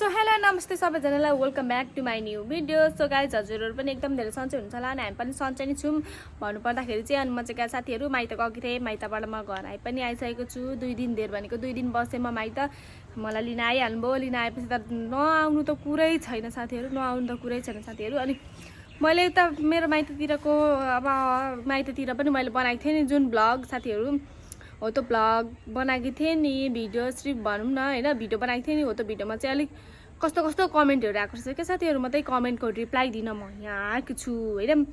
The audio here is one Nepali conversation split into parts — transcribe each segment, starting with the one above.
हेलो नमस्ते सबैजनालाई welcome back to my new video. So guys हजुरहरू पनि एकदम धेरै सन्चै हुनुहुन्छ होला अनि हामी पनि सन्चै नै छौँ भन्नुपर्दाखेरि चाहिँ। अनि म चाहिँ गाइज साथीहरू माइत गएको थिएँ, माइतबाट म घर आइ पनि आइसकेको छु। 2 दिन धेर भनेको 2 दिन बसेँ म माइत। मलाई लिन आइहाल्नुभयो, लिन आएपछि त नआउनु त कुरै छैन साथीहरू, नआउनु त कुरै छैन साथीहरू। अनि मैले त मेरो माइततिरको अब माइततिर पनि मैले बनाएको थिएँ नि जुन भ्लग साथीहरू हो, त्यो भ्लग बनाएको थिएँ नि, भिडियो सिर्फ भनौँ न होइन, भिडियो बनाएको थिएँ नि हो। त्यो भिडियोमा चाहिँ अलिक कस्तो कस्तो कमेन्टहरू आएको छ क्या साथीहरू। म त्यही कमेन्टको रिप्लाई दिन म यहाँ आएको छु होइन।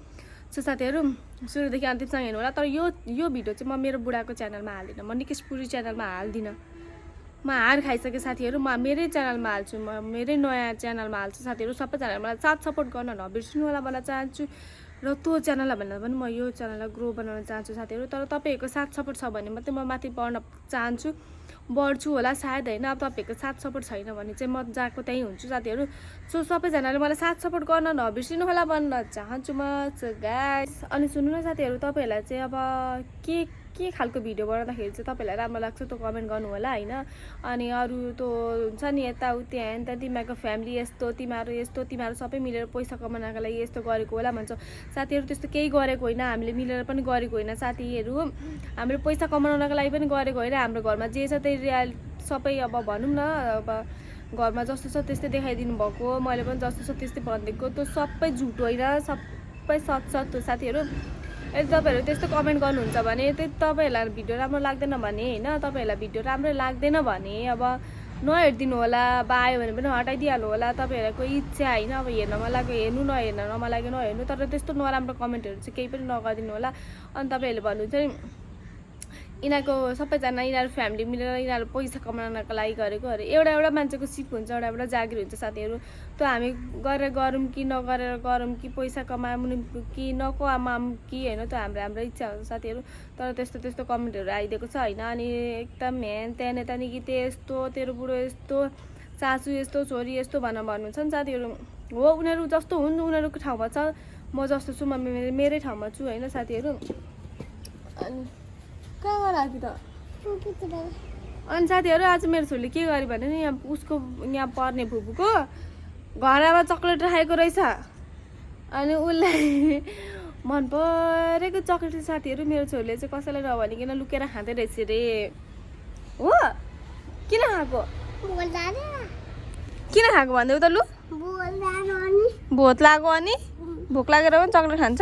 सो साथीहरू सुरुदेखि अन्तिमसँग हेर्नु होला। तर यो भिडियो चाहिँ म मेरो बुढाको च्यानलमा हाल्दिनँ, म निकेश पुरी च्यानलमा हाल्दिनँ। म हार खाइसकेँ साथीहरू, म मेरै च्यानलमा हाल्छु, म मेरै नयाँ च्यानलमा हाल्छु साथीहरू। सबैजनाले मलाई साथ सपोर्ट गर्न नबिर्सिनु होला भन्न चाहन्छु। र त्यो च्यानललाई भन्दा पनि म यो च्यानललाई ग्रो बनाउन चाहन्छु साथीहरू। तर तपाईँहरूको साथ सपोर्ट छ भने मात्रै म माथि बढ्न चाहन्छु, बढ्छु होला सायद होइन। अब तपाईँहरूको साथ सपोर्ट छैन भने चाहिँ म जहाँको त्यहीँ हुन्छु साथीहरू। सो सबैजनाले मलाई साथ सपोर्ट गर्न नबिर्सिनु होला भन्न चाहन्छु म। सो गाइस अनि सुन्नु न साथीहरू, तपाईँहरूलाई चाहिँ अब के खालको भिडियो बनाउँदाखेरि चाहिँ तपाईँहरूलाई राम्रो लाग्छ त्यो कमेन्ट गर्नु होला होइन। अनि अरू त हुन्छ नि यताउति हेन त तिमीहरूको फ्यामिली यस्तो, तिमीहरू सबै मिलेर पैसा कमाउनको लागि यस्तो गरेको होला भन्छ साथीहरू। त्यस्तो केही गरेको होइन, हामीले मिलेर पनि गरेको होइन साथीहरू। हामीले पैसा कमाउनको लागि पनि गरेको होइन। हाम्रो घरमा जे छ त्यही सबै अब भनौँ न, अब घरमा जस्तो छ त्यस्तै देखाइदिनु भएको, मैले पनि जस्तो छ त्यस्तै भनिदिएको, त्यो सबै झुट होइन, सबै सच हो साथीहरू। यदि तपाईँहरू त्यस्तो कमेन्ट गर्नुहुन्छ भने त्यही तपाईँहरूलाई भिडियो राम्रो लाग्दैन भने होइन, तपाईँहरूलाई भिडियो राम्रै लाग्दैन भने अब नहेरिदिनु होला, अब आयो भने पनि हटाइदिइहाल्नु होला। तपाईँहरूको इच्छा होइन, अब हेर्न मन लाग्यो हेर्नु, नहेर्न नमन लाग्यो नहेर्नु। तर त्यस्तो नराम्रो कमेन्टहरू चाहिँ केही पनि नगरिदिनु होला। अनि तपाईँहरूले भन्नुहुन्छ नि यिनीहरूको सबैजना यिनीहरू फ्यामिली मिलेर यिनीहरू पैसा कमाउनको लागि गरेको अरे। एउटा मान्छेको सिप हुन्छ, एउटा जागिर हुन्छ साथीहरू। त्यो हामी गरेर गरौँ कि नगरेर गरौँ कि पैसा कमाउनु कि नकमाऊँ कि होइन, त्यो हाम्रो इच्छा हुन्छ साथीहरू। तर त्यस्तो कमेन्टहरू आइदिएको छ होइन। अनि एकदम हेन त्यहाँ यता कि त्यस्तो तेरो बुढो यस्तो, सासू यस्तो, छोरी यस्तो भन्नुहुन्छ नि साथीहरू। हो उनीहरू जस्तो हुन्, उनीहरूको ठाउँमा छ, म जस्तो छु म मेरै ठाउँमा छु होइन साथीहरू। अनि कहाँ लाग्यो त अनि साथीहरू आज मेरो छोरीले के गर्यो भने नि यहाँ उसको यहाँ पर्ने फुपूको घरमा चक्लेट राखेको रहेछ। अनि उसलाई मन परेको चक्लेट साथीहरू मेरो छोरीले चाहिँ कसैलाई नभनिकन लुकेर खाँदै रहेछ रे। हो किन खाएको भन्दै त लु, भोट लाग्यो अनि भोक लागेर पनि चक्लेट खान्छ।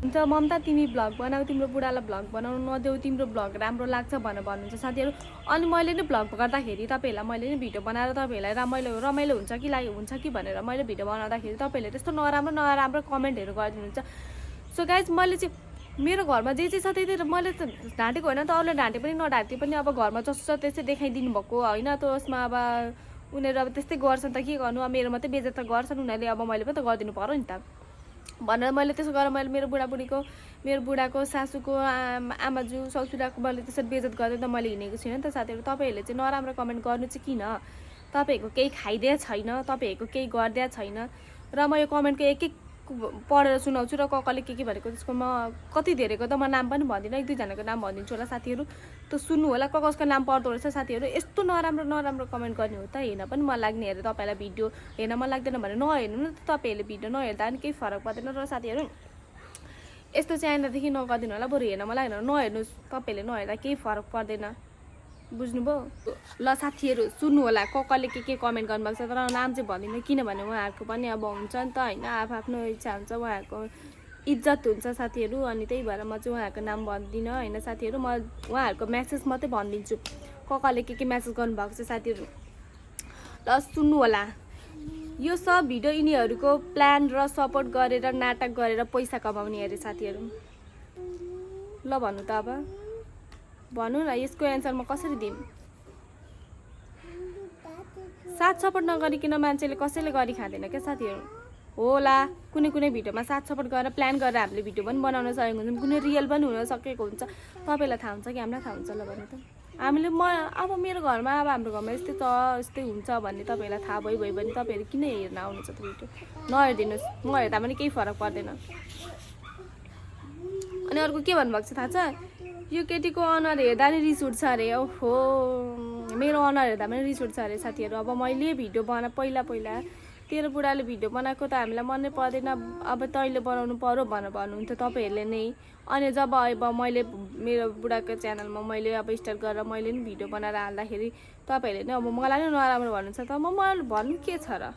हुन्छ ममता तिमी भ्लग बनाऊ, तिम्रो बुढालाई भ्लग बनाउनु नदेऊ, तिम्रो भ्लग राम्रो लाग्छ भन्नुहुन्छ साथीहरू। अनि मैले नै भ्लग गर्दाखेरि तपाईँहरूलाई मैले नै भिडियो बनाएर तपाईँहरूलाई रमाइलो हुन्छ कि भनेर मैले भिडियो बनाउँदाखेरि तपाईँहरूले त्यस्तो नराम्रो कमेन्टहरू गरिदिनुहुन्छ। सो गाइज मैले चाहिँ मेरो घरमा जे छ त्यही मैले त ढाँटेको होइन, त अरूले ढाँटे पनि नढाँटे पनि अब घरमा जस्तो छ त्यस्तै देखाइदिनु भएको होइन। त्यसमा अब उनीहरू अब त्यस्तै गर्छन् त के गर्नु, अब मेरो मात्रै बेइज्जत त गर्छन् उनीहरूले, अब मैले पनि त गरिदिनु पर्यो नि त भनेर मैले त्यसो गरेर मैले मेरो बुढाको सासूको आमाजू ससुराको मैले त्यसरी बेइज्जत गरेर त मैले हिँडेको छुइनँ नि त साथीहरू। तपाईँहरूले चाहिँ नराम्रो कमेन्ट गर्नु चाहिँ किन, तपाईँहरूको केही खाइदिया छैन, तपाईँहरूको केही गरिदिया छैन। र म यो कमेन्टको एक पढेर सुनाउँछु र कसले के भनेको त्यसको म कति धेरैको त म नाम पनि भन्दिनँ, 1-2जनाको नाम भनिदिन्छु होला साथीहरू। त सुन्नु होला कसको नाम पर्दो रहेछ साथीहरू। यस्तो नराम्रो कमेन्ट गर्ने हो त हेर्न पनि मन लाग्ने हेरेर तपाईँलाई भिडियो हेर्न मन लाग्दैन भने नहेर्नु न त। तपाईँहरूले भिडियो नहेर्दा पनि केही फरक पर्दैन र साथीहरू यस्तो चाहिँ आइन्दादेखि नगरिदिनु होला। बरु हेर्न मन लागेन नहेर्नुहोस्, तपाईँहरूले नहेर्दा केही फरक पर्दैन, बुझ्नुभयो ल साथीहरू। सुन्नु होला कसले के कमेन्ट गर्नुभएको छ, तर नाम चाहिँ भन्दिनँ किनभने उहाँहरूको पनि अब हुन्छ नि त होइन, आफ्नो इच्छा हुन्छ, उहाँहरूको इज्जत हुन्छ साथीहरू। अनि त्यही भएर म चाहिँ उहाँहरूको नाम भन्दिनँ होइन साथीहरू। म उहाँहरूको म्यासेज मात्रै भनिदिन्छु कसले के म्यासेज गर्नुभएको छ साथीहरू। ल सुन्नु होला, यो सब भिडियो यिनीहरूको प्लान र सपोर्ट गरेर नाटक गरेर पैसा कमाउने अरे साथीहरू। ल भन्नु त अब भन्नु न, यसको एन्सर म कसरी दिउँ। साथ सपोर्ट नगरिकन मान्छेले कसैले गरी खाँदैन क्या साथीहरू। होला कुनै भिडियोमा साथ सपोर्ट गरेर प्लान गरेर हामीले भिडियो पनि बनाउन सकेको हुन्छौँ, कुनै रियल पनि हुन सकेको हुन्छ। तपाईँलाई थाहा हुन्छ कि हामीलाई थाहा हुन्छ ल भन्नु त। हामीले अब मेरो घरमा अब हाम्रो घरमा यस्तै छ यस्तै हुन्छ भन्ने तपाईँहरूलाई थाहा भयो भने तपाईँहरू किन हेर्न आउनुहुन्छ त भिडियो। नहेरिदिनुहोस्, नहेर्दा पनि केही फरक पर्दैन। अनि अर्को के भन्नुभएको छ थाहा छ, यो केटीको अनुहार हेर्दा नि रिस उठ्छ अरे। ओहो मेरो अनुहार हेर्दा पनि रिस उठ्छ अरे साथीहरू। अब मैले भिडियो पहिला तेरो बुढाले भिडियो बनाएको त हामीलाई मनै पर्दैन, अब तैँले बनाउनु पर्यो भन्नुहुन्थ्यो तपाईँहरूले नै। अनि जब अब मैले मेरो बुढाको च्यानलमा मैले अब स्टार्ट गरेर मैले नि भिडियो बनाएर हाल्दाखेरि तपाईँहरूले नै अब मलाई नै नराम्रो भन्नुहुन्छ त मलाई भन्नु के छ र,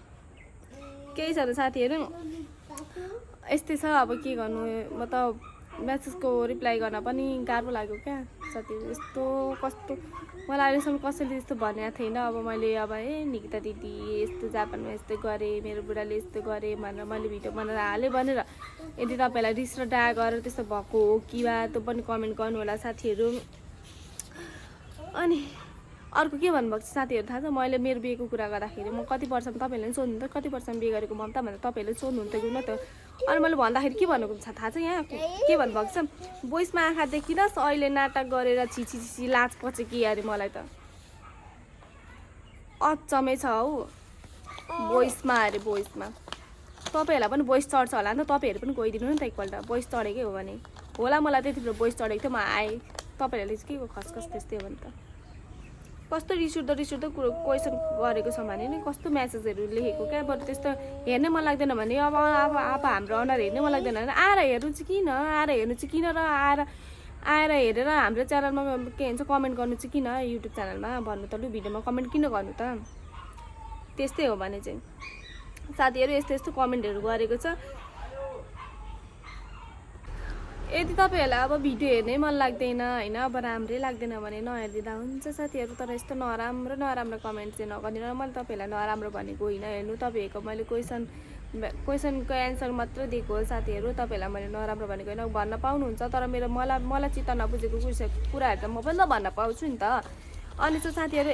केही छ र साथीहरू। यस्तै छ अब के गर्नु, म त मेसेजको रिप्लाई गर्न पनि गाह्रो लाग्यो क्या साथीहरू। यस्तो कस्तो मलाई अहिलेसम्म कसैले यस्तो भनेको थिएन। अब मैले अब निकिता दिदी यस्तो जापानमा यस्तो गरेँ, मेरो बुढाले यस्तो गरेँ भनेर मैले भिडियो बनाएर हालेँ भनेर यदि तपाईँलाई रिस र डाहा गरेर त्यस्तो भएको हो कि वा त्यो पनि कमेन्ट गर्नु होला साथीहरू। अनि अर्को के भन्नुभएको छ साथीहरू थाहा छ, मैले मेरो बिहेको कुरा गर्दाखेरि म कति वर्षमा तपाईँहरूले पनि सोध्नु त कति वर्षमा बिहे गरेको ममता भनेर तपाईँहरूले सोध्नुहुन्थ्यो कि न त। अनि मैले भन्दाखेरि के भन्नुको छ थाहा छ, यहाँ के भन्नुभएको छ, बोइसमा आँखा देखिनस् अहिले नाटक गरेर छिछि लाज पछि कि अरे। मलाई त अचम्मै छ हौ, बोइसमा अरे बोइसमा। तपाईँहरूलाई पनि बोइस चढ्छ होला नि त, तपाईँहरू पनि गइदिनु नि त एकपल्ट, बोइस चढेकै हो भने होला। मलाई त्यति बेला बोइस चढेको थियो, म आएँ, तपाईँहरूले चाहिँ के को खसखस त्यस्तै हो भने त। कस्तो रिस उठ्दो कुरो क्वेसन गरेको छ भने नि कस्तो म्यासेजहरू लेखेको क्या। बरु त्यस्तो हेर्नै मन लाग्दैन भने अब हाम्रो अनुहार हेर्नै मन लाग्दैन भने आएर हेर्नु चाहिँ किन र आएर हेरेर हाम्रो च्यानलमा के भन्छ कमेन्ट गर्नु चाहिँ किन, युट्युब च्यानलमा भन्नु त लु, भिडियोमा कमेन्ट किन गर्नु त। त्यस्तै हो भने चाहिँ साथीहरू यस्तो कमेन्टहरू गरेको छ। यदि तपाईँहरूलाई अब भिडियो हेर्नै मन लाग्दैन होइन, अब राम्रै लाग्दैन भने नहेरिदिँदा हुन्छ साथीहरू। तर यस्तो नराम्रो कमेन्ट चाहिँ नगरिदिनु। मैले तपाईँहरूलाई नराम्रो भनेको होइन, हेर्नु तपाईँहरूको मैले क्वेसनको एन्सर मात्र दिएको हो साथीहरू। तपाईँहरूलाई मैले नराम्रो भनेको होइन, भन्न पाउनुहुन्छ। तर मलाई चित्त नबुझेको कुराहरू त म पनि त भन्न पाउँछु नि त। अनि चाहिँ साथीहरू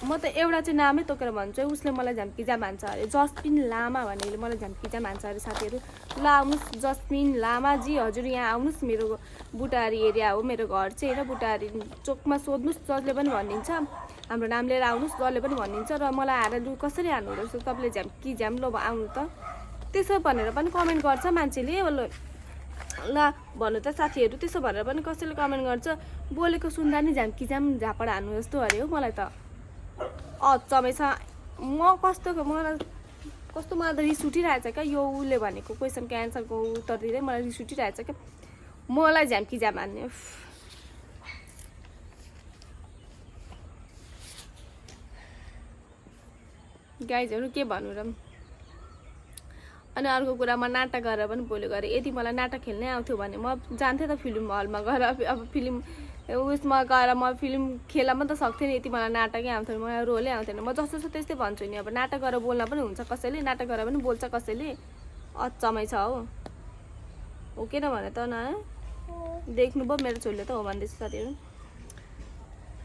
म त एउटा चाहिँ नामै तोकेर भन्छु, उसले मलाई झम्किजा मान्छ अरे, जस्मिन लामा भनेर मलाई झम्किजा मान्छ अरे साथीहरू। ल आउनुहोस् जस्मिन लामाजी, हजुर यहाँ आउनुहोस्, मेरो बुटारी एरिया हो मेरो घर चाहिँ होइन, बुटारी चोकमा सोध्नुहोस्, जसले पनि भनिदिन्छ, हाम्रो नाम लिएर आउनुहोस् जसले पनि भनिदिन्छ। र मलाई आएर लु कसरी हान्नु रहेछ तपाईँले झ्याम लो आउनु त, त्यसो भनेर पनि कमेन्ट गर्छ मान्छेले। ल भन्नु त साथीहरू, त्यसो भनेर पनि कसैले कमेन्ट गर्छ, बोलेको सुन्दा नि झापड हान्नु जस्तो अरे हो। मलाई त अचम्मै छ, मलाई त रिस उठिरहेछ क्या यो उसले भनेको क्वेसनको एन्सरको उत्तर दिँदै मलाई रिस उठिरहेछ क्या। मलाई झ्याम हान्ने गाइजहरू के भन्नु र। अनि अर्को कुरा, म नाटक गरेर पनि बोल्यो गरेँ। यदि मलाई नाटक खेल्नै आउँथ्यो भने म जान्थेँ त फिल्म हलमा गएर, अब फिल्म उसमा गएर म फिल्म खेल्न पनि त सक्थेँ नि। यति मलाई नाटकै आउँथेन, मलाई रोलै आउँथेन। म जस्तो छ त्यस्तै भन्छु नि, अब नाटक गरेर बोल्न पनि हुन्छ कसैले, नाटक गरेर पनि बोल्छ कसैले। अचम्मै छ हो किन भने त न देख्नुभयो मेरो छोरीले त हो भन्दैछु साथीहरू।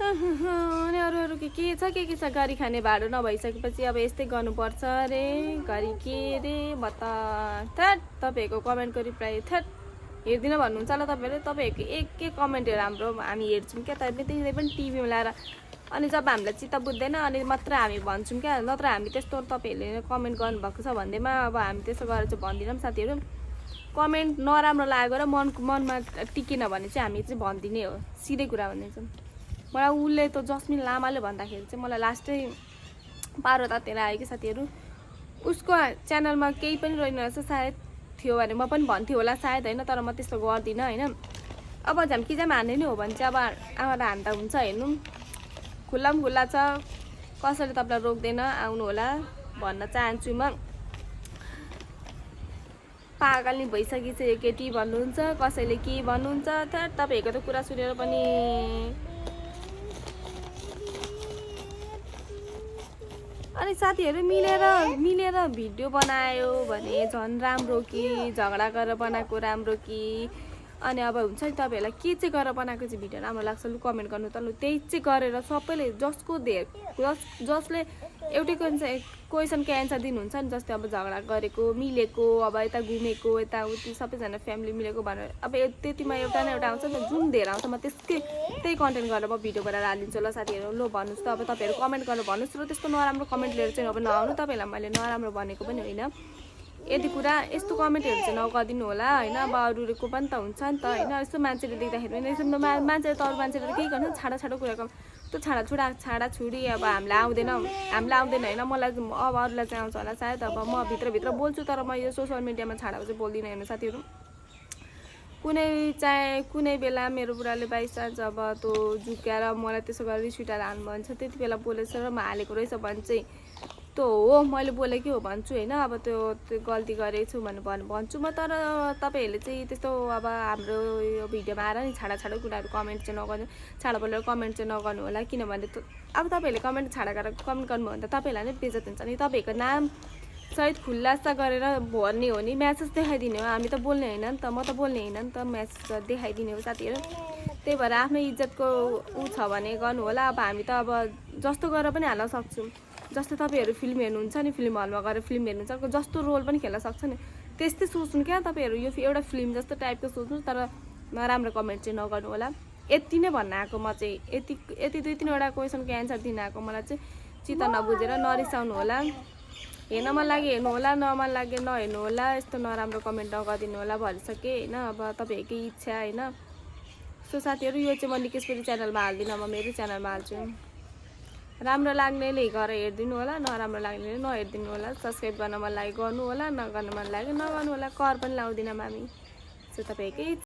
अनि अरू के छ गरी खाने भाडो नभइसकेपछि अब यस्तै गर्नुपर्छ अरे। घरि के रे बता तपाईँहरूको कमेन्टको रिप्लाई हेर्दिनँ भन्नुहुन्छ होला तपाईँहरूको एक कमेन्टहरू हाम्रो हामी हेर्छौँ क्या, त्यही पनि टिभीमा ल्याएर। अनि जब हामीलाई चित्त बुझ्दैन अनि मात्र हामी भन्छौँ क्या, नत्र हामी त्यस्तो तपाईँहरूले कमेन्ट गर्नुभएको छ भन्दैमा अब हामी त्यसो गरेर चाहिँ भन्दैनौँ साथीहरू। कमेन्ट नराम्रो लाग्यो र मनमा टिकेन भने चाहिँ हामी चाहिँ भनिदिने हो, सिधै कुरा भन्ने चाहिँ। मलाई उसले त जस्मिन लामाले भन्दाखेरि चाहिँ मलाई लास्टै पारो तातेर आयो कि साथीहरू। उसको च्यानलमा केही पनि रहेन रहेछ, सायद थियो भने म पनि भन्थेँ होला सायद होइन, तर म त्यस्तो गर्दिनँ होइन। अब झम्किजाम हान्ने नै हो भने चाहिँ अब आएर हान्दा हुन्छ, हेर्नु खुल्ला छ, कसैले तपाईँलाई रोक्दैन, आउनु होला भन्न चाहन्छु म। पागल नि भइसकेछ केटी भन्नुहुन्छ, कसैले के भन्नुहुन्छ, तपाईँहरूको त कुरा सुनेर पनि अनि साथीहरू मिलेर भिडियो बनायो भने झन् राम्रो कि झगडा गरेर बनाएको राम्रो कि। अनि अब हुन्छ नि तपाईँहरूलाई के चाहिँ गरेर बनाएको चाहिँ भिडियो राम्रो लाग्छ लु कमेन्ट गर्नु त लु। त्यही चाहिँ गरेर सबैले जसले एउटै क्वेसनको एन्सर दिनुहुन्छ नि, जस्तै अब झगडा गरेको मिलेको, अब यता घुमेको यताउति सबैजना फ्यामिली मिलेको भनेर अब त्यतिमा एउटा न एउटा आउँछ नि, जुन धेरै आउँछ म त्यही कन्टेन्ट गरेर म भिडियो बनाएर हालिदिन्छु ल साथीहरू। ल भन्नुहोस् त अब तपाईँहरू कमेन्ट गरेर भन्नुहोस्, र त्यस्तो नराम्रो कमेन्ट लिएर चाहिँ अब नआउनु। तपाईँहरूलाई मैले नराम्रो भनेको पनि होइन, यदि कुरा यस्तो कमेन्टहरू चाहिँ नगरिदिनु होला होइन। अब अरूको पनि त हुन्छ नि त होइन, यस्तो मान्छेले देख्दाखेरि पनि यसो मान्छेले त अरू मान्छेले त केही गर्नु छाडो कुरा त्यो छाडाछुडी अब हामीलाई आउँदैन होइन मलाई अब अरूलाई चाहिँ आउँछ होला सायद अब म भित्रभित्र बोल्छु तर म यो सोसियल मिडियामा छाडाको चाहिँ बोल्दिनँ हेर्नु साथीहरू कुनै बेला मेरो बुढाले बाइचान्स अब त्यो झुक्याएर मलाई त्यसो गरेर रिस उठाएर हाल्नु भन्छ त्यति बेला बोलेछ र म हालेको रहेछ भने चाहिँ त्यो हो मैले बोलेकै हो भन्छु होइन अब त्यो गल्ती गरेको छु भनेर भन्छु म तर तपाईँहरूले चाहिँ त्यस्तो अब हाम्रो यो भिडियोमा आएर नि छाडा कुराहरू कमेन्ट चाहिँ नगर्नु छाडा बोलेर कमेन्ट चाहिँ नगर्नु होला किनभने अब तपाईँहरूले कमेन्ट गरेर कमेन्ट गर्नुभयो भने त तपाईँहरूलाई नै बेइज्जत हुन्छ नि तपाईँहरूको नाम सहित खुल्लासा गरेर भर्ने हो नि म्यासेज देखाइदिने हो हामी त बोल्ने होइन नि त म त बोल्ने होइन नि त म्यासेज देखाइदिने हो साथीहरू त्यही भएर आफ्नै इज्जतको ऊ छ भने गर्नु होला अब हामी त अब जस्तो गरेर पनि हाल्न सक्छौँ जस्तो तपाईँहरू फिल्म हेर्नुहुन्छ नि फिल्म हलमा गएर फिल्म हेर्नुहुन्छ जस्तो रोल पनि खेल्न सक्छ नि त्यस्तै सोच्नु क्या तपाईँहरू यो एउटा फिल्म जस्तो टाइपको सोच्नु तर नराम्रो कमेन्ट चाहिँ नगर्नु होला यति नै भन्न आएको म चाहिँ यति 2-3वटा क्वेसनको एन्सर दिन आएको मलाई चाहिँ चित्त नबुझेर नरिसाउनु होला हेर्न मन लाग्यो हेर्नु होला नमन लाग्यो नहेर्नु होला यस्तो नराम्रो कमेन्ट नगरिदिनु होला भनिसकेँ होइन अब तपाईँहरूकै इच्छा होइन सो साथीहरू यो चाहिँ म निकेश्वरी च्यानलमा हाल्दिनँ म मेरै च्यानलमा हाल्छु राम्रो लाग्नेले गएर हेरिदिनु होला नराम्रो लाग्नेले नहेरिदिनु होला सब्सक्राइब गर्न मन लाग्यो गर्नु होला नगर्नु मन लाग्यो नगर्नु होला कर पनि लाउँदिनँ मामी सो तपाईँकै